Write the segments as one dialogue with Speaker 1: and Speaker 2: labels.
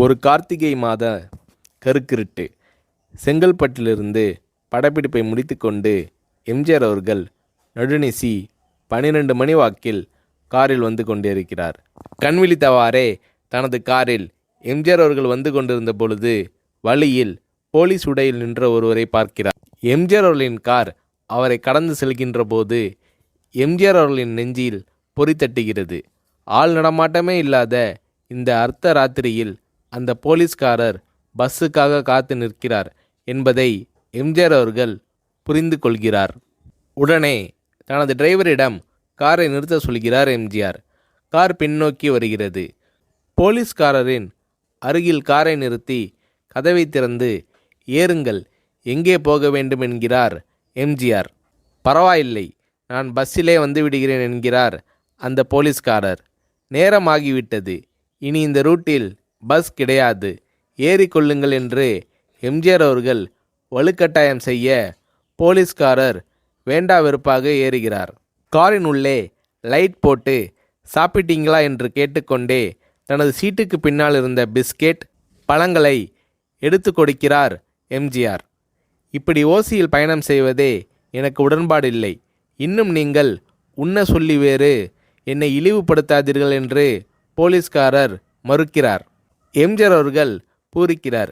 Speaker 1: ஒரு கார்த்திகை மாத கருக்கிருட்டு. செங்கல்பட்டிலிருந்து படப்பிடிப்பை முடித்துக்கொண்டு எம்ஜிஆர் அவர்கள் நடுநிசி 12 மணி வாக்கில் காரில் வந்து கொண்டிருக்கிறார். கண்விழித்தவாறே தனது காரில் எம்ஜிஆர் அவர்கள் வந்து கொண்டிருந்த பொழுது வழியில் போலீஸ் உடையில் நின்ற ஒருவரை பார்க்கிறார். எம்ஜிஆர் அவர்களின் கார் அவரை கடந்து செல்கின்ற போது எம்ஜிஆர் அவர்களின் நெஞ்சில் பொறி தட்டுகிறது. ஆள் நடமாட்டமே இல்லாத இந்த அர்த்த ராத்திரியில் அந்த போலீஸ்காரர் பஸ்ஸுக்காக காத்து நிற்கிறார் என்பதை எம்ஜிஆர் அவர்கள் புரிந்து கொள்கிறார். உடனே தனது டிரைவரிடம் காரை நிறுத்த சொல்கிறார் எம்ஜிஆர். கார் பின்னோக்கி வருகிறது. போலீஸ்காரரின் அருகில் காரை நிறுத்தி கதவை திறந்து ஏறுங்கள், எங்கே போக வேண்டும் என்கிறார் எம்ஜிஆர். பரவாயில்லை, நான் பஸ்ஸிலே வந்து விடுகிறேன் என்கிறார் அந்த போலீஸ்காரர். நேரமாகிவிட்டது, இனி இந்த ரூட்டில் பஸ் கிடையாது, ஏறிக்கொள்ளுங்கள் என்று எம்ஜிஆர் அவர்கள் வலுக்கட்டாயம் செய்ய போலீஸ்காரர் வேண்டா வெறுப்பாக ஏறுகிறார். காரின் உள்ளே லைட் போட்டு சாப்பிட்டீங்களா என்று கேட்டுக்கொண்டே தனது சீட்டுக்கு பின்னால் இருந்த பிஸ்கெட் பழங்களை எடுத்து கொடுக்கிறார் எம்ஜிஆர். இப்படி ஓசியில் பயணம் செய்வதே எனக்கு உடன்பாடில்லை. இன்னும் நீங்கள் உண்ண சொல்லி வேறு என்னை இழிவுபடுத்தாதீர்கள் என்று போலீஸ்காரர் மறுக்கிறார். எம்ஜிஆர் அவர்கள் பூரிக்கிறார்.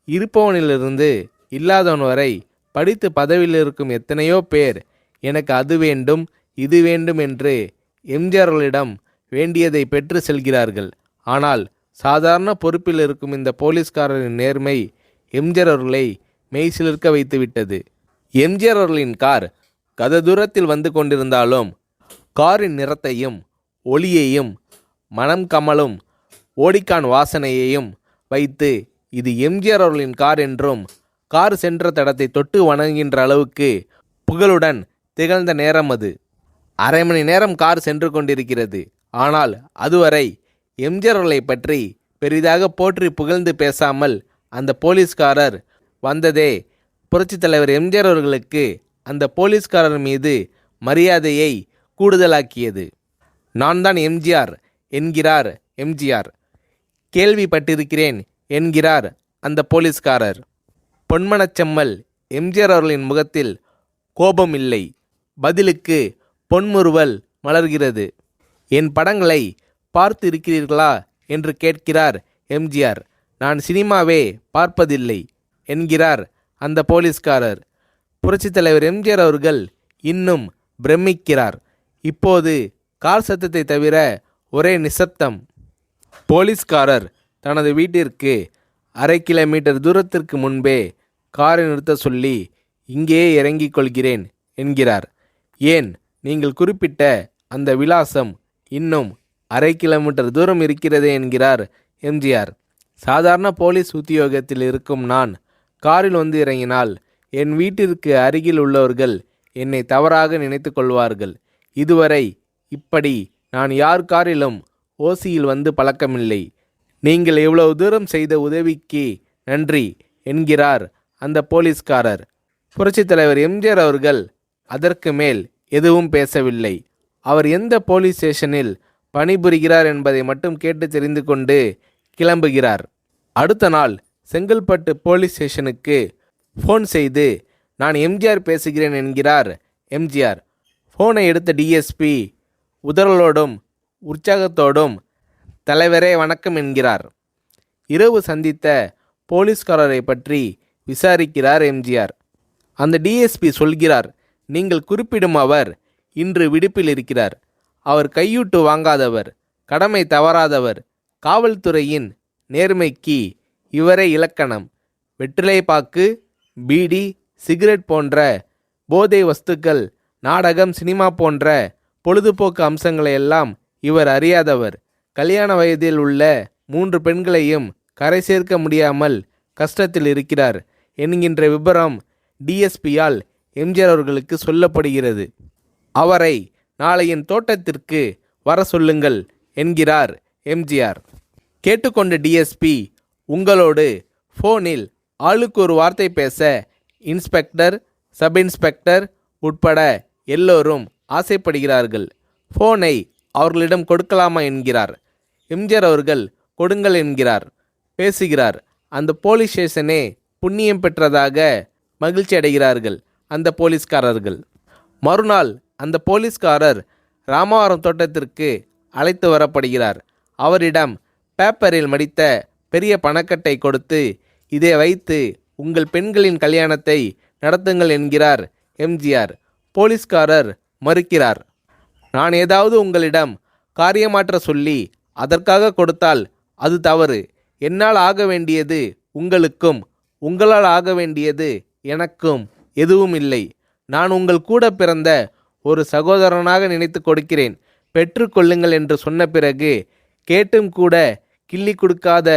Speaker 1: இருப்பவனிலிருந்து இல்லாதவன் வரை படித்து பதவியில் இருக்கும் எத்தனையோ பேர் எனக்கு அது வேண்டும் இது வேண்டும் என்று எம்ஜிஆர் அவர்களிடம் வேண்டியதை பெற்று செல்கிறார்கள். ஆனால் சாதாரண பொறுப்பில் இருக்கும் இந்த போலீஸ்காரரின் நேர்மை எம்ஜிஆர் அவர்களை மெய்சிலிர்க்க வைத்துவிட்டது. எம்ஜிஆர் அவர்களின் கார் கத தூரத்தில் வந்து கொண்டிருந்தாலும் காரின் நிறத்தையும் ஒளியையும் மனம் கமலும் ஓடிக்கான் வாசனையையும் வைத்து இது எம்ஜிஆர் அவர்களின் கார் என்றும் கார் சென்ற தடத்தை தொட்டு வணங்குகின்ற அளவுக்கு புகழுடன் திகழ்ந்த நேரம் அது. அரை மணி நேரம் கார் சென்று கொண்டிருக்கிறது. ஆனால் அதுவரை எம்ஜிஆர் அவர்களை பற்றி பெரிதாக போற்றி புகழ்ந்து பேசாமல் அந்த போலீஸ்காரர் வந்ததே புரட்சித் தலைவர் எம்ஜிஆர் அவர்களுக்கு அந்த போலீஸ்காரர் மீது மரியாதையை கூடுதலாக்கியது. நான் தான் எம்ஜிஆர் என்கிறார் எம்ஜிஆர். கேள்விப்பட்டிருக்கிறேன் என்கிறார் அந்த போலீஸ்காரர். பொன்மனச்செம்மல் எம்ஜிஆர் அவர்களின் முகத்தில் கோபம் இல்லை, பதிலுக்கு பொன்முறுவல் மலர்கிறது. என் படங்களை பார்த்து இருக்கிறீர்களா என்று கேட்கிறார் எம்ஜிஆர். நான் சினிமாவே பார்ப்பதில்லை என்கிறார் அந்த போலீஸ்காரர். புரட்சித் தலைவர் எம்ஜிஆர் அவர்கள் இன்னும் பிரமிக்கிறார். இப்போது கார் சத்தத்தை தவிர ஒரே நிசப்தம். போலீஸ்காரர் தனது வீட்டிற்கு 1/2 கிலோமீட்டர் தூரத்திற்கு முன்பே காரை நிறுத்த சொல்லி இங்கேயே இறங்கிக் கொள்கிறேன் என்கிறார். ஏன், நீங்கள் குறிப்பிட்ட அந்த விலாசம் இன்னும் 1/2 கிலோமீட்டர் தூரம் இருக்கிறதே என்கிறார் எம்ஜிஆர். சாதாரண போலீஸ் உத்தியோகத்தில் இருக்கும் நான் காரில் வந்து இறங்கினால் என் வீட்டிற்கு அருகில் உள்ளவர்கள் என்னை தவறாக நினைத்து கொள்வார்கள். இதுவரை இப்படி நான் யார் காரிலும் ஓசியில் வந்து பழக்கமில்லை. நீங்கள் இவ்வளவு தூரம் செய்த உதவிக்கு நன்றி என்கிறார் அந்த போலீஸ்காரர். புரட்சித் தலைவர் எம்ஜிஆர் அவர்கள் அதற்கு மேல் எதுவும் பேசவில்லை. அவர் எந்த போலீஸ் ஸ்டேஷனில் பணிபுரிகிறார் என்பதை மட்டும் கேட்டு தெரிந்து கொண்டு கிளம்புகிறார். அடுத்த நாள் செங்கல்பட்டு போலீஸ் ஸ்டேஷனுக்கு ஃபோன் செய்து நான் எம்ஜிஆர் பேசுகிறேன் என்கிறார் எம்ஜிஆர். ஃபோனை எடுத்த டிஎஸ்பி உதறலோடும் உற்சாகத்தோடும் தலைவரே வணக்கம் என்கிறார். இரவு சந்தித்த போலீஸ்காரரை பற்றி விசாரிக்கிறார் எம்ஜிஆர். அந்த டிஎஸ்பி சொல்கிறார், நீங்கள் குறிப்பிடும் அவர் இன்று விடுப்பில் இருக்கிறார். அவர் கையூட்டு வாங்காதவர், கடமை தவறாதவர். காவல்துறையின் நேர்மைக்கு இவரே இலக்கணம். வெற்றிலை பாக்கு, பீடி, சிகரெட் போன்ற போதை வஸ்துக்கள், நாடகம், சினிமா போன்ற பொழுதுபோக்கு அம்சங்களை எல்லாம் இவர் அறியாதவர். கல்யாண வயதில் உள்ள 3 பெண்களையும் கரை சேர்க்க முடியாமல் கஷ்டத்தில் இருக்கிறார் என்கின்ற விபரம் டிஎஸ்பியால் எம்ஜிஆர் அவர்களுக்கு சொல்லப்படுகிறது. அவரை நாளை என் தோட்டத்திற்கு வர சொல்லுங்கள் என்கிறார் எம்ஜிஆர். கேட்டுக்கொண்ட டிஎஸ்பி உங்களோடு ஃபோனில் ஆளுக்கு ஒரு வார்த்தை பேச இன்ஸ்பெக்டர், சப் இன்ஸ்பெக்டர் உட்பட எல்லோரும் ஆசைப்படுகிறார்கள். ஃபோனை அவர்களிடம் கொடுக்கலாமா என்கிறார். எம்ஜிஆர் அவர்கள் கொடுங்கள் என்கிறார். பேசுகிறார். அந்த போலீஸ் ஸ்டேஷனே புண்ணியம் பெற்றதாக மகிழ்ச்சி அடைகிறார்கள் அந்த போலீஸ்காரர்கள். மறுநாள் அந்த போலீஸ்காரர் ராமவரம் தோட்டத்திற்கு அழைத்து வரப்படுகிறார். அவரிடம் பேப்பரில் மடித்த பெரிய பணக்கட்டை கொடுத்து, இதை வைத்து உங்கள் பெண்களின் கல்யாணத்தை நடத்துங்கள் என்கிறார் எம்ஜிஆர். போலீஸ்காரர் மறுக்கிறார். நான் ஏதாவது உங்களிடம் காரியமாற்ற சொல்லி அதற்காக கொடுத்தால் அது தவறு. என்னால் ஆக வேண்டியது உங்களுக்கும், உங்களால் ஆக வேண்டியது எனக்கும் எதுவும் இல்லை. நான் உங்கள் கூட பிறந்த ஒரு சகோதரனாக நினைத்து கொடுக்கிறேன், பெற்றுக்கொள்ளுங்கள் என்று சொன்ன பிறகு கேட்டும் கூட கிள்ளி கொடுக்காத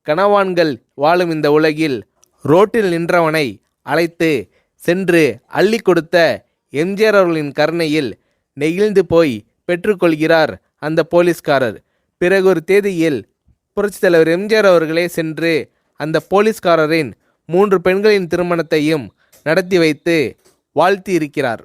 Speaker 1: கனவான்கள் வாழும் இந்த உலகில் ரோட்டில் நின்றவனை அழைத்து சென்று அள்ளி கொடுத்த எம்ஜிஆர் அவர்களின் கருணையில் நெகிழ்ந்து போய் பெற்றுக்கொள்கிறார் அந்த போலீஸ்காரர். பிறகு ஒரு தேதியில் புரட்சித் தலைவர் எம்ஜிஆர் அவர்களே சென்று அந்த போலீஸ்காரரின் 3 பெண்களின் திருமணத்தையும் நடத்தி வைத்து வாழ்த்தி இருக்கிறார்.